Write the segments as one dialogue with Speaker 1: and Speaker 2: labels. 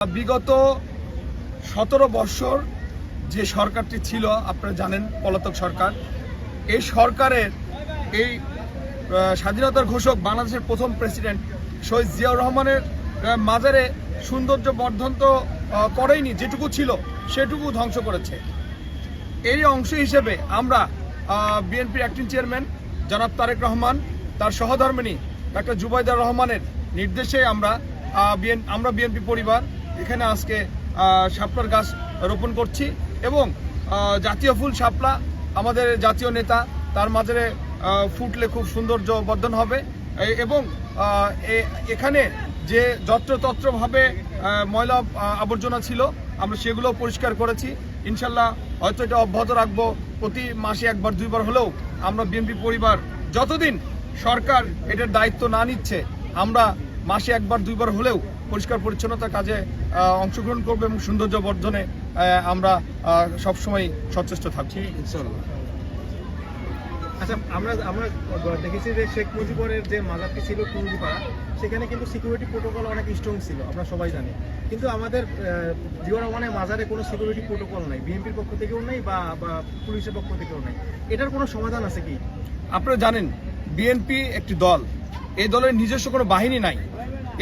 Speaker 1: বিগত 17 বছর যে সরকারটি ছিল আপনারা জানেন, পলাতক সরকার। এই সরকারের এই স্বাধীনতার ঘোষক বাংলাদেশের প্রথম প্রেসিডেন্ট শহীদ জিয়াউর রহমানের মাজারে সৌন্দর্য বর্ধন তো করেইনি, যেটুকু ছিল সেটুকু ধ্বংস করেছে। এরই অংশ হিসেবে আমরা বিএনপির অ্যাক্টিং চেয়ারম্যান জনাব তারেক রহমান, তার সহধর্মিণী ডাক্তার জুবাইদা রহমানের নির্দেশে আমরা বিএনপি পরিবার এখানে আজকে শাপলার গাছ রোপণ করছি এবং জাতীয় ফুল শাপলা আমাদের জাতীয় নেতা, তার মাঝে ফুটলে খুব সৌন্দর্য বর্ধন হবে এবং এখানে যে যত্রতত্রভাবে ময়লা আবর্জনা ছিল আমরা সেগুলো পরিষ্কার করেছি। ইনশাল্লাহ হয়তো এটা অব্যাহত রাখবো, প্রতি মাসে একবার দুইবার হলেও আমরা বিএনপি পরিবার যতদিন সরকার এটার দায়িত্ব না নিচ্ছে আমরা মাসে একবার দুইবার হলেও পরিষ্কার পরিচ্ছন্নতার কাজে অংশগ্রহণ করবো এবং সৌন্দর্য বর্ধনে আমরা সবসময় সচেষ্ট থাকছি ইনশাআল্লাহ।
Speaker 2: আচ্ছা, আমরা দেখেছি যে শেখ মুজিবুরের যে মাজারটি ছিল টুঙ্গিপাড়া, সেখানে কিন্তু সিকিউরিটি প্রোটোকল অনেক স্ট্রং ছিল, আমরা সবাই জানি। কিন্তু আমাদের জিয়াউর রহমানের মাজারে কোনো সিকিউরিটি প্রোটোকল নাই, বিএনপির পক্ষ থেকেও নেই বা পুলিশের পক্ষ থেকেও নেই। এটার কোনো সমাধান আছে কি?
Speaker 1: আপনারা জানেন বিএনপি একটি দল, এই দলের নিজস্ব কোনো বাহিনী নাই।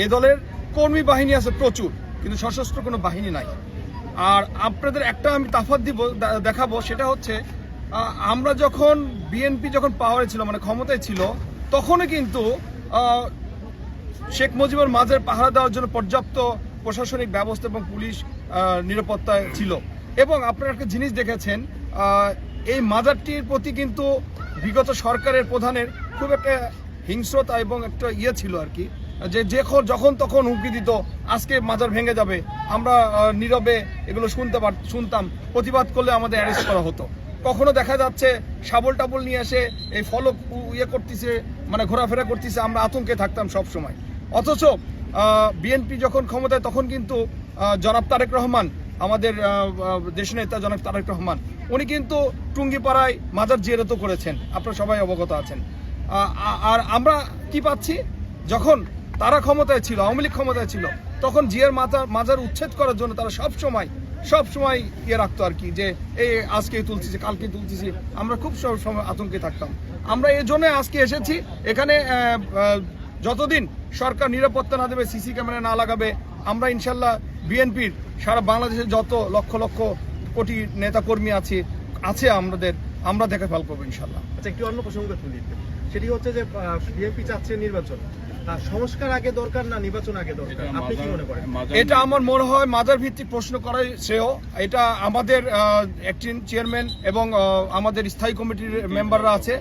Speaker 1: এই দলের কর্মী বাহিনী আছে প্রচুর, কিন্তু সশস্ত্র কোনো বাহিনী নাই। আর আপনাদের একটা আমি তাফাত দেখাবো, সেটা হচ্ছে আমরা যখন বিএনপি যখন পাওয়ারে ছিল, মানে ক্ষমতায় ছিল, তখনও কিন্তু শেখ মুজিবুর মাজার পাহারা দেওয়ার জন্য পর্যাপ্ত প্রশাসনিক ব্যবস্থা এবং পুলিশ নিরাপত্তা ছিল। এবং আপনারা একটা জিনিস দেখেছেন, এই মাজারটির প্রতি কিন্তু বিগত সরকারের প্রধানের খুব একটা হিংস্রতা এবং একটা ছিল আর কি, যে যখন তখন হুমকি দিত আজকে মাজার ভেঙে যাবে, আমরা নীরবে এগুলো শুনতাম, প্রতিবাদ করলে আমাদের অ্যারেস্ট করা হতো। কখনো দেখা যাচ্ছে শাবল টাবল নিয়ে এসে এই ফলক করতেছে, মানে ঘোরাফেরা করতেছে, আমরা আতঙ্কে থাকতাম সব সময়। অথচ বিএনপি যখন ক্ষমতায় তখন কিন্তু জনাব তারেক রহমান, আমাদের দেশনেতা জনাব তারেক রহমান, উনি কিন্তু টুঙ্গিপাড়ায় মাজার জিয়ারত করেছেন, আপনারা সবাই অবগত আছেন। আর আমরা কি পাচ্ছি, যখন তারা ক্ষমতায় ছিল, আওয়ামী লীগ ক্ষমতায় ছিল, তখন জিয়ার মাজার উচ্ছেদ করার জন্য তারা সব সময় রাখতো আর কি, যে এই আজকে তুলতেছি কালকে তুলতেছি, আমরা খুব সময় আতঙ্কে থাকতাম। আমরা এই জন্য আজকে এসেছি এখানে, যতদিন সরকার নিরাপত্তা না দেবে, সিসি ক্যামেরা না লাগাবে, আমরা ইনশাল্লাহ বিএনপির সারা বাংলাদেশের যত লক্ষ লক্ষ কোটি নেতা কর্মী আছে আমরা দেখে ফেল করবো ইনশাল্লাহ।
Speaker 2: আচ্ছা, একটি অন্য প্রসঙ্গ তুলি, সেটি হচ্ছে যে বিএনপি চাচ্ছে নির্বাচন, সংস্কার আগে দরকার না নির্বাচন আগে দরকার, আপনি কি মনে করেন?
Speaker 1: এটা আমার মনে হয় মাজার ভিত্তিক প্রশ্ন করাই শ্রেয়। এটা আমাদের অ্যাক্টিং চেয়ারম্যান এবং আমাদের স্থায়ী কমিটির মেম্বাররা আছে,